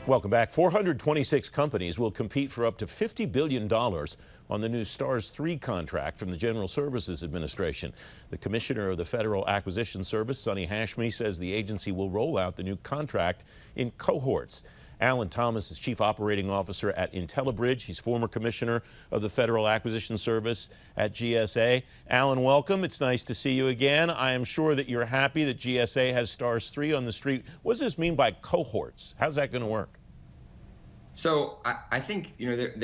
Welcome back. 426 companies will compete for up to $50 billion on the new STARS 3 contract from the General Services Administration. The Commissioner of the Federal Acquisition Service, Sonny Hashmi, says the agency will roll out the new contract in cohorts. Alan Thomas is Chief Operating Officer at IntelliBridge. He's former Commissioner of the Federal Acquisition Service at GSA. Alan, welcome. It's nice to see you again. I am sure that you're happy that GSA has STARS 3 on the street. What does this mean by cohorts? How's that going to work? So I think they've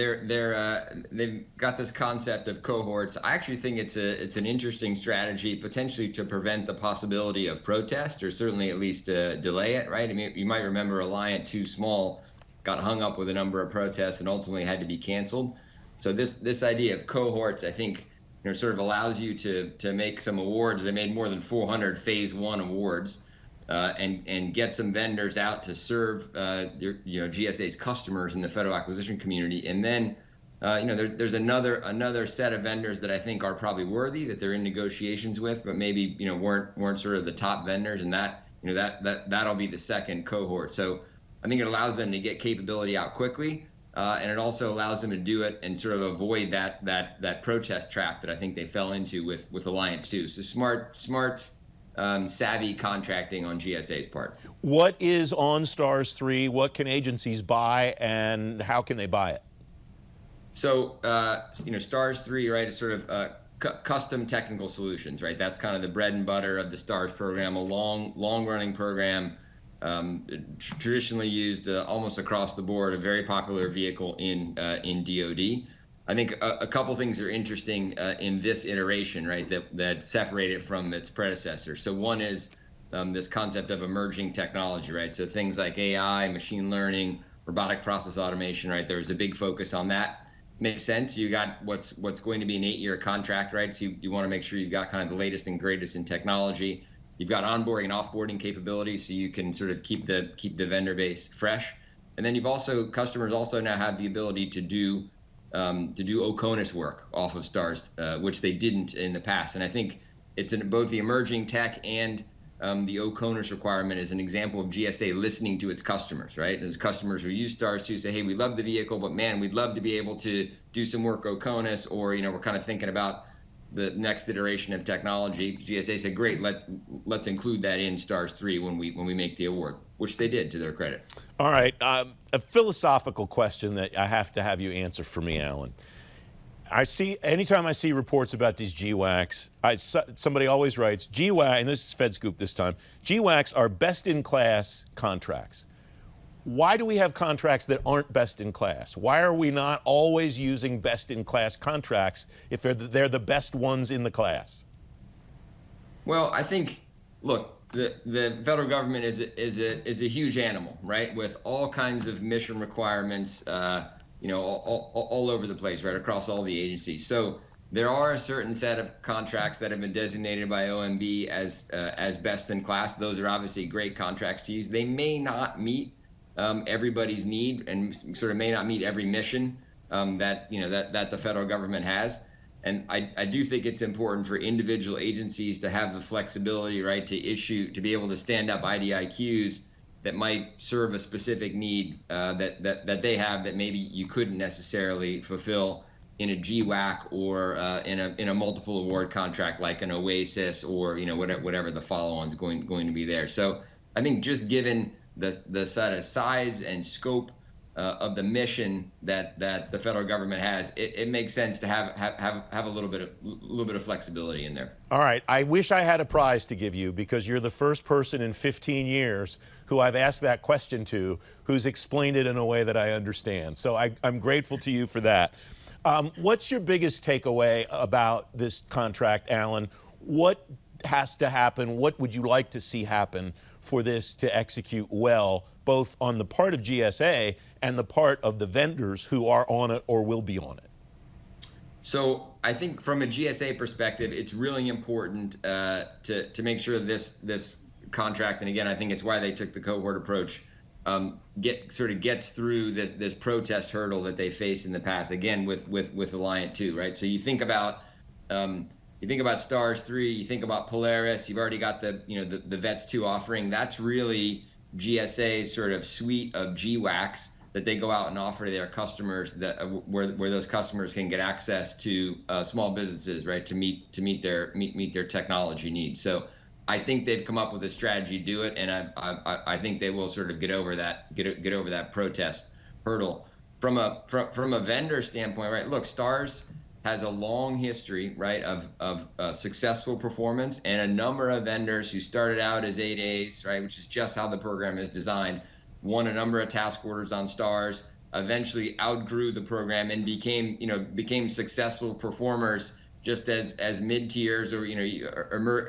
got this concept of cohorts. I actually think it's an interesting strategy, potentially to prevent the possibility of protest, or certainly at least delay it. Right? I mean, you might remember Alliant Too Small got hung up with a number of protests and ultimately had to be canceled. So this idea of cohorts, I think, sort of allows you to make some awards. They made more than 400 Phase 1 awards. And get some vendors out to serve GSA's customers in the federal acquisition community, and then there's another set of vendors that I think are probably worthy, that they're in negotiations with, but maybe weren't sort of the top vendors, and that'll be the second cohort. So I think it allows them to get capability out quickly, and it also allows them to do it and sort of avoid that protest trap that I think they fell into with Alliant 2. So smart. Savvy contracting on GSA's part. What is on STARS 3? What can agencies buy, and how can they buy it? So, STARS 3, right, is sort of custom technical solutions, right? That's kind of the bread and butter of the STARS program, a long-running program, traditionally used almost across the board, a very popular vehicle in DoD. I think a couple things are interesting in this iteration, right, that separate it from its predecessor. So one is this concept of emerging technology, right? So things like AI, machine learning, robotic process automation, right? There's a big focus on that. Makes sense. You got what's going to be an 8-year contract, right? So you want to make sure you've got kind of the latest and greatest in technology. You've got onboarding and offboarding capabilities, so you can sort of keep the vendor base fresh. And then customers also now have the ability to do OCONUS work off of STARS, which they didn't in the past. And I think it's in both the emerging tech and the OCONUS requirement is an example of GSA listening to its customers, right? Those customers who use STARS 2 say, hey, we love the vehicle, but man, we'd love to be able to do some work OCONUS, or, we're kind of thinking about the next iteration of technology. GSA said, great, let's include that in STARS 3 when we make the award, which they did, to their credit. All right, a philosophical question that I have to have you answer for me, Alan. Anytime I see reports about these GWACs, somebody always writes, GWAC, and this is FedScoop this time, GWACs are best-in-class contracts. Why do we have contracts that aren't best in class? Why are we not always using best-in-class contracts if they're the best ones in the class? Well, I think, look, the federal government is a huge animal, right? With all kinds of mission requirements, all over the place, right, across all the agencies. So there are a certain set of contracts that have been designated by OMB as best in class. Those are obviously great contracts to use. They may not meet everybody's need, and sort of may not meet every mission that the federal government has. And I do think it's important for individual agencies to have the flexibility, right, to be able to stand up IDIQs that might serve a specific need that they have that maybe you couldn't necessarily fulfill in a GWAC or in a multiple award contract like an OASIS or whatever the follow-on is going to be there. So I think just given the sort of size and scope of the mission that the federal government has, it makes sense to have a little bit of flexibility in there. All right, I wish I had a prize to give you, because you're the first person in 15 years who I've asked that question to who's explained it in a way that I understand. So I'm grateful to you for that. What's your biggest takeaway about this contract, Alan? What has to happen? What would you like to see happen for this to execute well, both on the part of GSA and the part of the vendors who are on it or will be on it? So I think from a GSA perspective, it's really important to make sure this contract, and again, I think it's why they took the cohort approach, gets through this protest hurdle that they faced in the past. Again, with Alliant 2, right? So you think about STARS 3, you think about Polaris. You've already got the VETS 2 offering. That's really GSA's sort of suite of GWACs that they go out and offer to their customers, that where those customers can get access to small businesses, right, to meet their technology needs. So I think they've come up with a strategy to do it, and I think they will sort of get over that protest hurdle. From a vendor standpoint, right? Look, Stars has a long history, right, of successful performance, and a number of vendors who started out as 8As, right, which is just how the program is designed, won a number of task orders on Stars, eventually outgrew the program and became successful performers just as mid-tiers or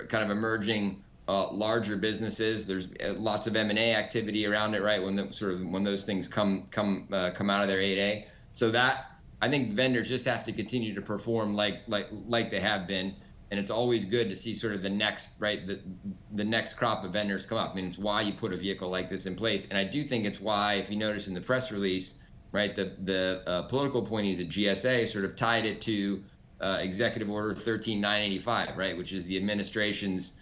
kind of emerging larger businesses. There's lots of M&A activity around it, right? When those things come out of their 8A. So that, I think vendors just have to continue to perform like they have been, and it's always good to see sort of the next crop of vendors come up. I mean, it's why you put a vehicle like this in place, and I do think it's why, if you notice in the press release, right, the political appointees at GSA sort of tied it to Executive Order 13985, right, which is the administration's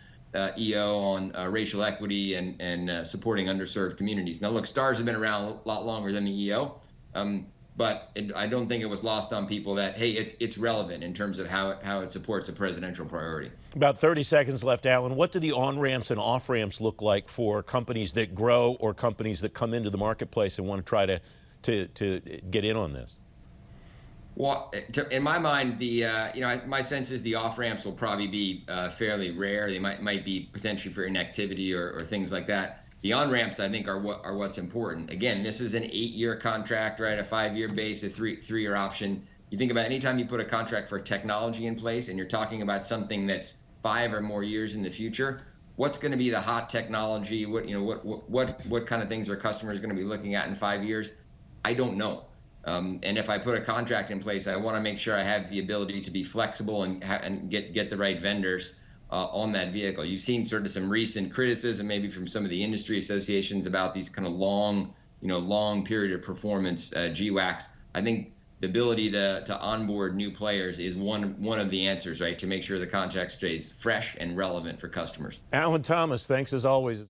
EO on racial equity and supporting underserved communities. Now, look, Stars have been around a lot longer than the EO. But I don't think it was lost on people that, hey, it's relevant in terms of how it supports a presidential priority. About 30 seconds left, Alan. What do the on-ramps and off-ramps look like for companies that grow or companies that come into the marketplace and want to try to get in on this? Well, in my mind, my sense is the off-ramps will probably be fairly rare. They might be potentially for inactivity or things like that. The on-ramps, I think, are what's important. Again, this is an 8-year contract, right? A 5-year base, a 3-year option. You think about anytime you put a contract for technology in place and you're talking about something that's 5 or more years in the future, what's going to be the hot technology? What kind of things are customers going to be looking at in 5 years? I don't know. And if I put a contract in place, I want to make sure I have the ability to be flexible and get the right vendors on that vehicle. You've seen sort of some recent criticism, maybe from some of the industry associations, about these kind of long period of performance GWACs. I think the ability to onboard new players is one of the answers, right, to make sure the contract stays fresh and relevant for customers. Alan Thomas, thanks as always.